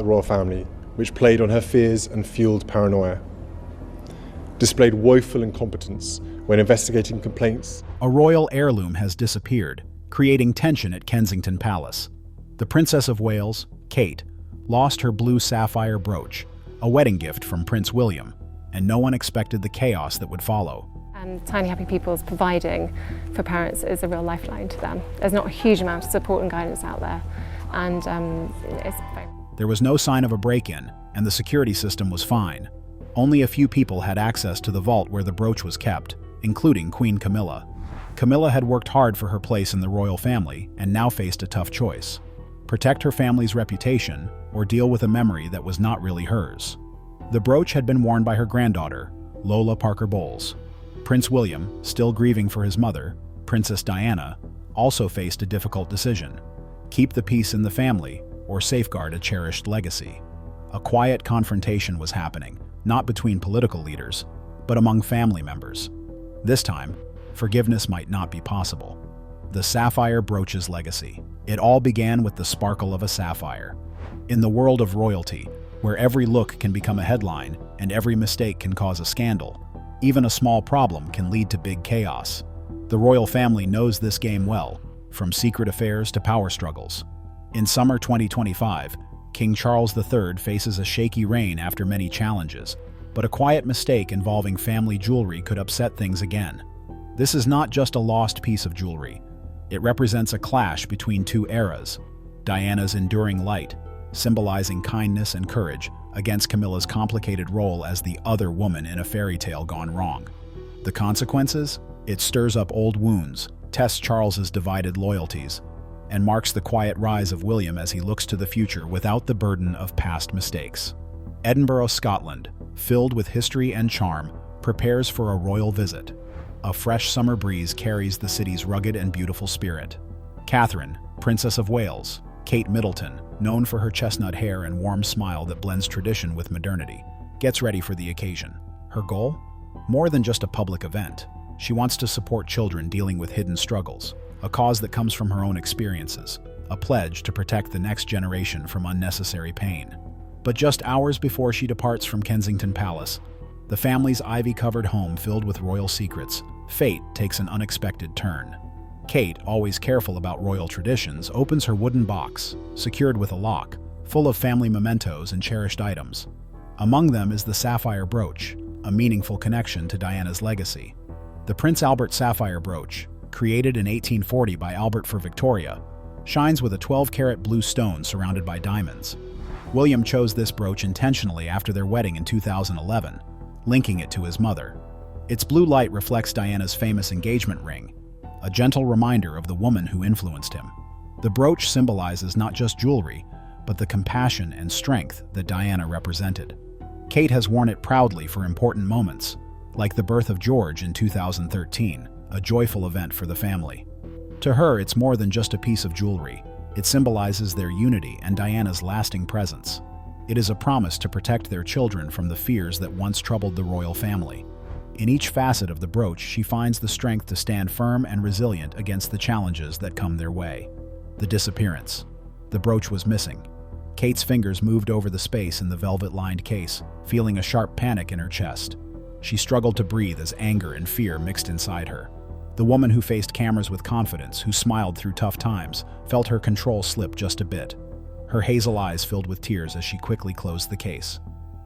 royal family, which played on her fears and fueled paranoia. Displayed woeful incompetence when investigating complaints. A royal heirloom has disappeared, creating tension at Kensington Palace. The Princess of Wales, Kate, lost her blue sapphire brooch, a wedding gift from Prince William, and no one expected the chaos that would follow. Tiny Happy People's providing for parents is a real lifeline to them. There's not a huge amount of support and guidance out there, and it's very... There was no sign of a break-in, and the security system was fine. Only a few people had access to the vault where the brooch was kept, including Queen Camilla. Camilla had worked hard for her place in the royal family and now faced a tough choice: protect her family's reputation or deal with a memory that was not really hers. The brooch had been worn by her granddaughter, Lola Parker Bowles. Prince William, still grieving for his mother, Princess Diana, also faced a difficult decision: keep the peace in the family or safeguard a cherished legacy. A quiet confrontation was happening, not between political leaders, but among family members. This time, forgiveness might not be possible. The sapphire brooch's legacy. It all began with the sparkle of a sapphire. In the world of royalty, where every look can become a headline and every mistake can cause a scandal, even a small problem can lead to big chaos. The royal family knows this game well, from secret affairs to power struggles. In summer 2025, King Charles III faces a shaky reign after many challenges, but a quiet mistake involving family jewelry could upset things again. This is not just a lost piece of jewelry. It represents a clash between two eras: Diana's enduring light, symbolizing kindness and courage, against Camilla's complicated role as the other woman in a fairy tale gone wrong. The consequences? It stirs up old wounds, tests Charles's divided loyalties, and marks the quiet rise of William as he looks to the future without the burden of past mistakes. Edinburgh, Scotland, filled with history and charm, prepares for a royal visit. A fresh summer breeze carries the city's rugged and beautiful spirit. Catherine, Princess of Wales, Kate Middleton, known for her chestnut hair and warm smile that blends tradition with modernity, gets ready for the occasion. Her goal? More than just a public event. She wants to support children dealing with hidden struggles, a cause that comes from her own experiences, a pledge to protect the next generation from unnecessary pain. But just hours before she departs from Kensington Palace, the family's ivy-covered home filled with royal secrets, fate takes an unexpected turn. Kate, always careful about royal traditions, opens her wooden box, secured with a lock, full of family mementos and cherished items. Among them is the sapphire brooch, a meaningful connection to Diana's legacy. The Prince Albert sapphire brooch, created in 1840 by Albert for Victoria, shines with a 12-carat blue stone surrounded by diamonds. William chose this brooch intentionally after their wedding in 2011, linking it to his mother. Its blue light reflects Diana's famous engagement ring, a gentle reminder of the woman who influenced him. The brooch symbolizes not just jewelry, but the compassion and strength that Diana represented. Kate has worn it proudly for important moments, like the birth of George in 2013, a joyful event for the family. To her, it's more than just a piece of jewelry. It symbolizes their unity and Diana's lasting presence. It is a promise to protect their children from the fears that once troubled the royal family. In each facet of the brooch, she finds the strength to stand firm and resilient against the challenges that come their way. The disappearance. The brooch was missing. Kate's fingers moved over the space in the velvet-lined case, feeling a sharp panic in her chest. She struggled to breathe as anger and fear mixed inside her. The woman who faced cameras with confidence, who smiled through tough times, felt her control slip just a bit. Her hazel eyes filled with tears as she quickly closed the case.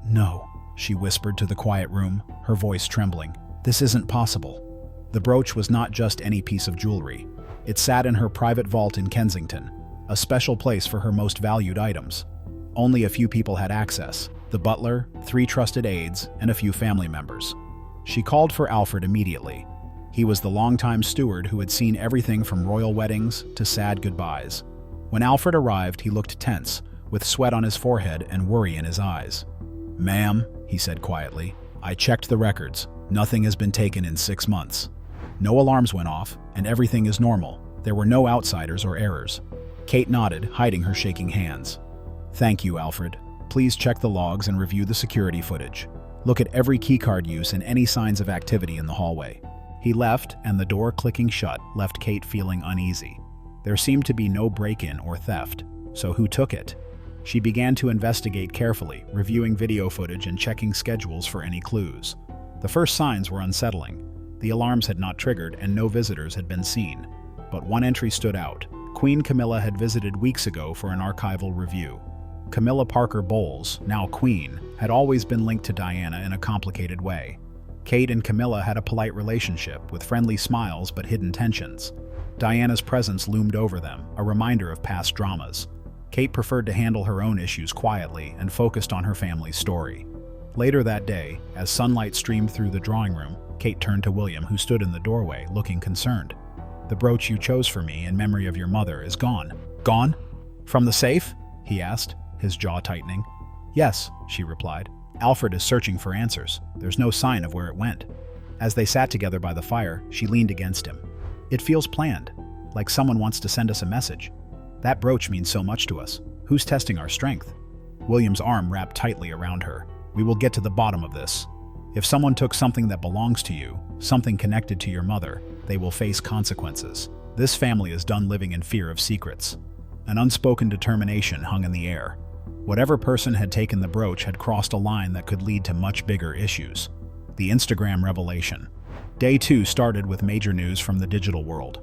"No," she whispered to the quiet room, her voice trembling. "This isn't possible." The brooch was not just any piece of jewelry. It sat in her private vault in Kensington, a special place for her most valued items. Only a few people had access: the butler, 3 trusted aides, and a few family members. She called for Alfred immediately. He was the longtime steward who had seen everything from royal weddings to sad goodbyes. When Alfred arrived, he looked tense, with sweat on his forehead and worry in his eyes. "Ma'am," he said quietly, "I checked the records. Nothing has been taken in 6 months. No alarms went off, and everything is normal. There were no outsiders or errors." Kate nodded, hiding her shaking hands. "Thank you, Alfred. Please check the logs and review the security footage. Look at every keycard use and any signs of activity in the hallway." He left, and the door clicking shut left Kate feeling uneasy. There seemed to be no break-in or theft, so who took it? She began to investigate carefully, reviewing video footage and checking schedules for any clues. The first signs were unsettling. The alarms had not triggered and no visitors had been seen. But one entry stood out. Queen Camilla had visited weeks ago for an archival review. Lola Parker Bowles, now Queen, had always been linked to Diana in a complicated way. Kate and Camilla had a polite relationship, with friendly smiles but hidden tensions. Diana's presence loomed over them, a reminder of past dramas. Kate preferred to handle her own issues quietly and focused on her family's story. Later that day, as sunlight streamed through the drawing room, Kate turned to William, who stood in the doorway, looking concerned. "The brooch you chose for me in memory of your mother is gone." "Gone? From the safe?" he asked, his jaw tightening. "Yes," she replied. "Alfred is searching for answers. There's no sign of where it went." As they sat together by the fire, she leaned against him. "It feels planned, like someone wants to send us a message. That brooch means so much to us. Who's testing our strength?" William's arm wrapped tightly around her. "We will get to the bottom of this. If someone took something that belongs to you, something connected to your mother, they will face consequences. This family is done living in fear of secrets." An unspoken determination hung in the air. Whatever person had taken the brooch had crossed a line that could lead to much bigger issues. The Instagram revelation. Day 2 started with major news from the digital world.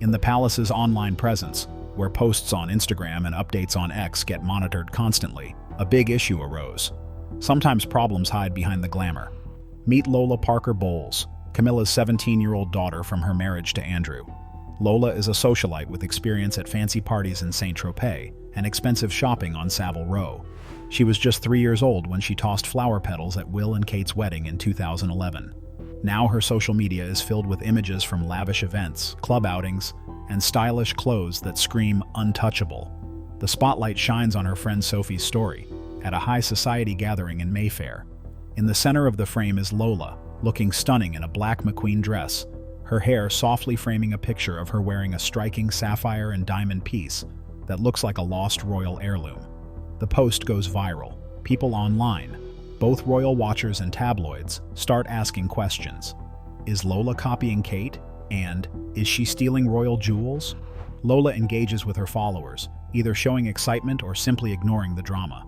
In the palace's online presence, where posts on Instagram and updates on X get monitored constantly, a big issue arose. Sometimes problems hide behind the glamour. Meet Lola Parker Bowles, Camilla's 17-year-old daughter from her marriage to Andrew. Lola is a socialite with experience at fancy parties in Saint-Tropez and expensive shopping on Savile Row. She was just 3 years old when she tossed flower petals at Will and Kate's wedding in 2011. Now her social media is filled with images from lavish events, club outings, and stylish clothes that scream untouchable. The spotlight shines on her friend Sophie's story, at a high society gathering in Mayfair. In the center of the frame is Lola, looking stunning in a black McQueen dress, her hair softly framing a picture of her wearing a striking sapphire and diamond piece that looks like a lost royal heirloom. The post goes viral. People online, both royal watchers and tabloids, start asking questions. Is Lola copying Kate? And is she stealing royal jewels? Lola engages with her followers, either showing excitement or simply ignoring the drama.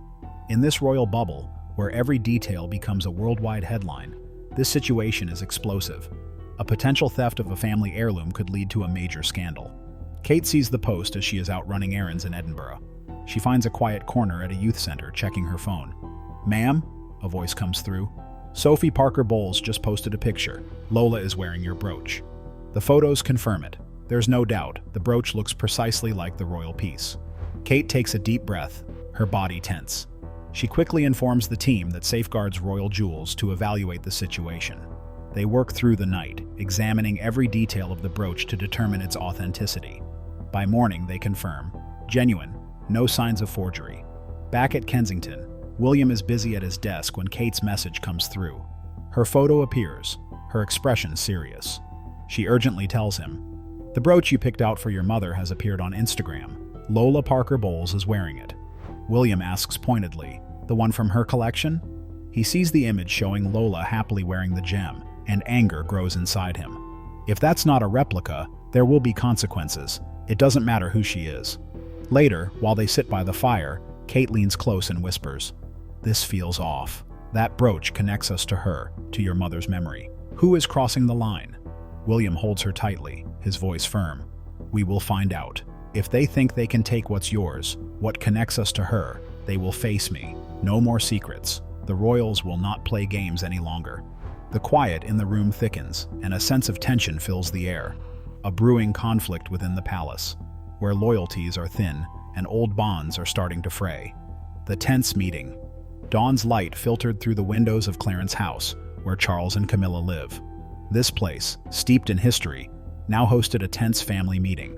In this royal bubble, where every detail becomes a worldwide headline, this situation is explosive. A potential theft of a family heirloom could lead to a major scandal. Kate sees the post as she is out running errands in Edinburgh. She finds a quiet corner at a youth center, checking her phone. "Ma'am?" a voice comes through. "Sophie Parker Bowles just posted a picture. Lola is wearing your brooch." The photos confirm it. There's no doubt, the brooch looks precisely like the royal piece. Kate takes a deep breath, her body tense. She quickly informs the team that safeguards royal jewels to evaluate the situation. They work through the night, examining every detail of the brooch to determine its authenticity. By morning, they confirm, genuine, no signs of forgery. Back at Kensington, William is busy at his desk when Kate's message comes through. Her photo appears, her expression serious. She urgently tells him, "The brooch you picked out for your mother has appeared on Instagram. Lola Parker Bowles is wearing it." William asks pointedly, "The one from her collection?" He sees the image showing Lola happily wearing the gem, and anger grows inside him. If that's not a replica, there will be consequences. It doesn't matter who she is. Later, while they sit by the fire, Kate leans close and whispers, "This feels off. That brooch connects us to her, to your mother's memory. Who is crossing the line?" William holds her tightly, his voice firm. "We will find out. If they think they can take what's yours, what connects us to her, they will face me. No more secrets. The royals will not play games any longer." The quiet in the room thickens, and a sense of tension fills the air. A brewing conflict within the palace, where loyalties are thin and old bonds are starting to fray. The tense meeting. Dawn's light filtered through the windows of Clarence's house, where Charles and Camilla live. This place, steeped in history, now hosted a tense family meeting.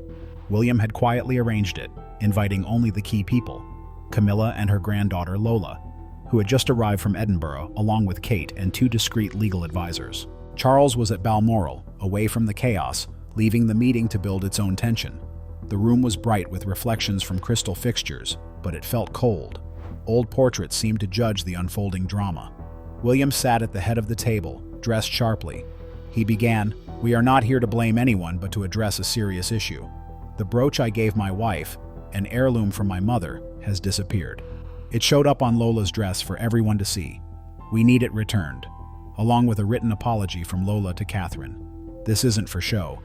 William had quietly arranged it, inviting only the key people, Camilla and her granddaughter Lola, who had just arrived from Edinburgh along with Kate and 2 discreet legal advisors. Charles was at Balmoral, away from the chaos, leaving the meeting to build its own tension. The room was bright with reflections from crystal fixtures, but it felt cold. Old portraits seemed to judge the unfolding drama. William sat at the head of the table, dressed sharply. He began, "We are not here to blame anyone, but to address a serious issue. The brooch I gave my wife, an heirloom from my mother, has disappeared. It showed up on Lola's dress for everyone to see. We need it returned, along with a written apology from Lola to Catherine. This isn't for show.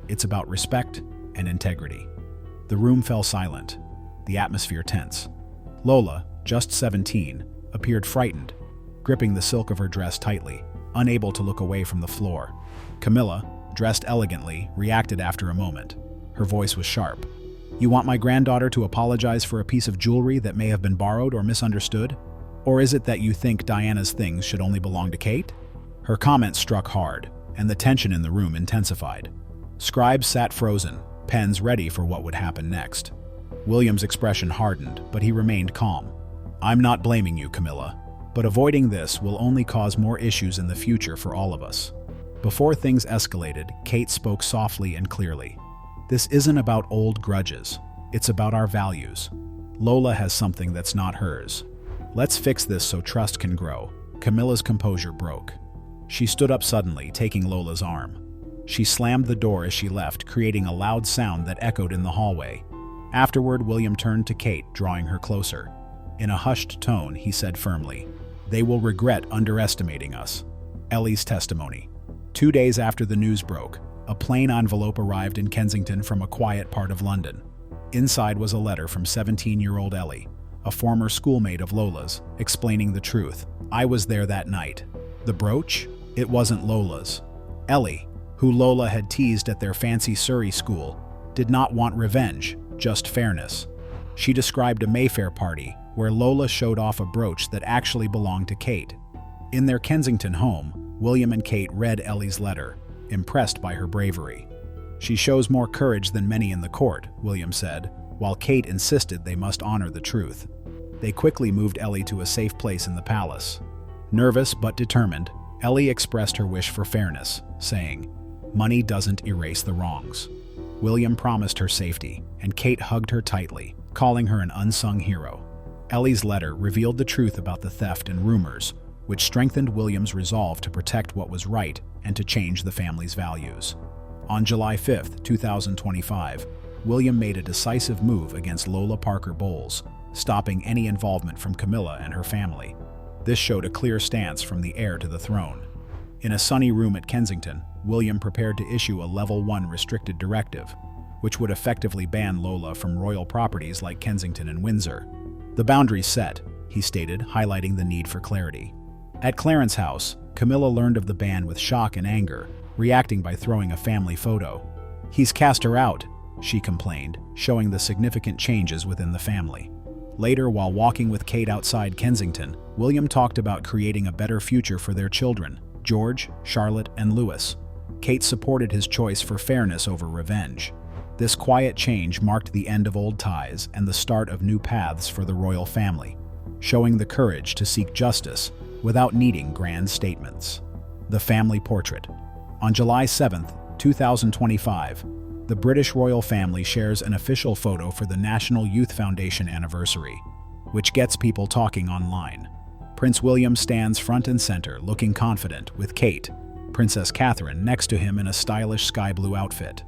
It's about respect and integrity. The room fell silent, the atmosphere tense. Lola, just 17, appeared frightened, gripping the silk of her dress tightly, unable to look away from the floor. Camilla, dressed elegantly, reacted after a moment. Her voice was sharp. "You want my granddaughter to apologize for a piece of jewelry that may have been borrowed or misunderstood? Or is it that you think Diana's things should only belong to Kate?" Her comment struck hard, and the tension in the room intensified. Scribes sat frozen, pens ready for what would happen next. William's expression hardened, but he remained calm. "I'm not blaming you, Camilla, but avoiding this will only cause more issues in the future for all of us." Before things escalated, Kate spoke softly and clearly. "This isn't about old grudges. It's about our values. Lola has something that's not hers. Let's fix this so trust can grow." Camilla's composure broke. She stood up suddenly, taking Lola's arm. She slammed the door as she left, creating a loud sound that echoed in the hallway. Afterward, William turned to Kate, drawing her closer. In a hushed tone, he said firmly, "They will regret underestimating us." Ellie's testimony. 2 days after the news broke, a plain envelope arrived in Kensington from a quiet part of London. Inside was a letter from 17-year-old Ellie, a former schoolmate of Lola's, explaining the truth. "I was there that night. The brooch? It wasn't Lola's." Ellie, who Lola had teased at their fancy Surrey school, did not want revenge, just fairness. She described a Mayfair party where Lola showed off a brooch that actually belonged to Kate. In their Kensington home, William and Kate read Ellie's letter, impressed by her bravery. "She shows more courage than many in the court," William said, while Kate insisted they must honor the truth. They quickly moved Ellie to a safe place in the palace. Nervous but determined, Ellie expressed her wish for fairness, saying, "Money doesn't erase the wrongs." William promised her safety, and Kate hugged her tightly, calling her an unsung hero. Ellie's letter revealed the truth about the theft and rumors, which strengthened William's resolve to protect what was right and to change the family's values. On July 5, 2025, William made a decisive move against Lola Parker Bowles, stopping any involvement from Camilla and her family. This showed a clear stance from the heir to the throne. In a sunny room at Kensington, William prepared to issue a Level 1 restricted directive, which would effectively ban Lola from royal properties like Kensington and Windsor. "The boundaries set," he stated, highlighting the need for clarity. At Clarence House, Camilla learned of the ban with shock and anger, reacting by throwing a family photo. "He's cast her out," she complained, showing the significant changes within the family. Later, while walking with Kate outside Kensington, William talked about creating a better future for their children, George, Charlotte, and Louis. Kate supported his choice for fairness over revenge. This quiet change marked the end of old ties and the start of new paths for the royal family, showing the courage to seek justice without needing grand statements. The family portrait. On July 7, 2025, the British royal family shares an official photo for the National Youth Foundation anniversary, which gets people talking online. Prince William stands front and center, looking confident, with Kate, Princess Catherine, next to him in a stylish sky blue outfit.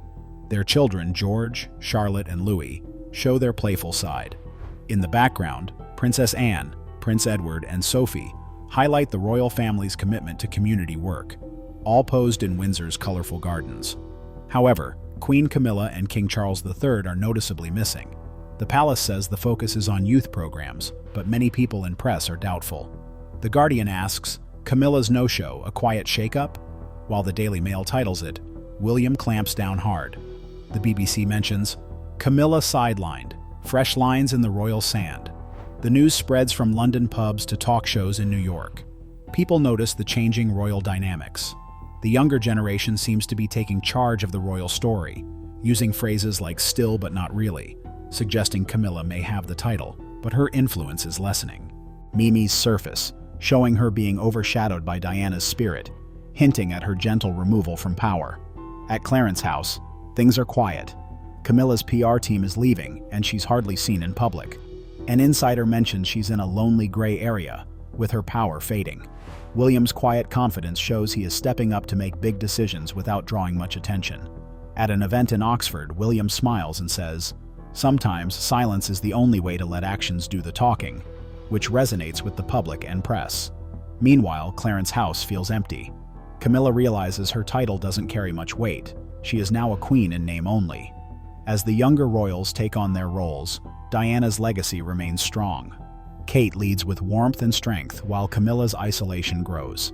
Their children, George, Charlotte, and Louis, show their playful side. In the background, Princess Anne, Prince Edward, and Sophie highlight the royal family's commitment to community work, all posed in Windsor's colorful gardens. However, Queen Camilla and King Charles III are noticeably missing. The palace says the focus is on youth programs, but many people in press are doubtful. The Guardian asks, "Camilla's no-show, a quiet shakeup?" While the Daily Mail titles it, "William clamps down hard." The BBC mentions, "Camilla sidelined, fresh lines in the royal sand." The news spreads from London pubs to talk shows in New York. People notice the changing royal dynamics. The younger generation seems to be taking charge of the royal story, using phrases like "still but not really," suggesting Camilla may have the title, but her influence is lessening. Mimi's surface, showing her being overshadowed by Diana's spirit, hinting at her gentle removal from power. At Clarence House, things are quiet. Camilla's PR team is leaving, and she's hardly seen in public. An insider mentions she's in a lonely gray area, with her power fading. William's quiet confidence shows he is stepping up to make big decisions without drawing much attention. At an event in Oxford, William smiles and says, "Sometimes silence is the only way to let actions do the talking." which resonates with the public and press. Meanwhile, Clarence's house feels empty. Camilla realizes her title doesn't carry much weight. She is now a queen in name only. As the younger royals take on their roles, Diana's legacy remains strong. Kate leads with warmth and strength, while Camilla's isolation grows.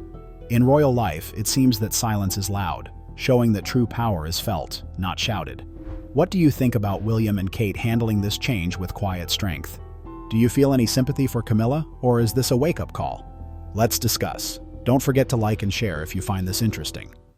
In royal life, it seems that silence is loud, showing that true power is felt, not shouted. What do you think about William and Kate handling this change with quiet strength? Do you feel any sympathy for Camilla, or is this a wake-up call? Let's discuss. Don't forget to like and share if you find this interesting.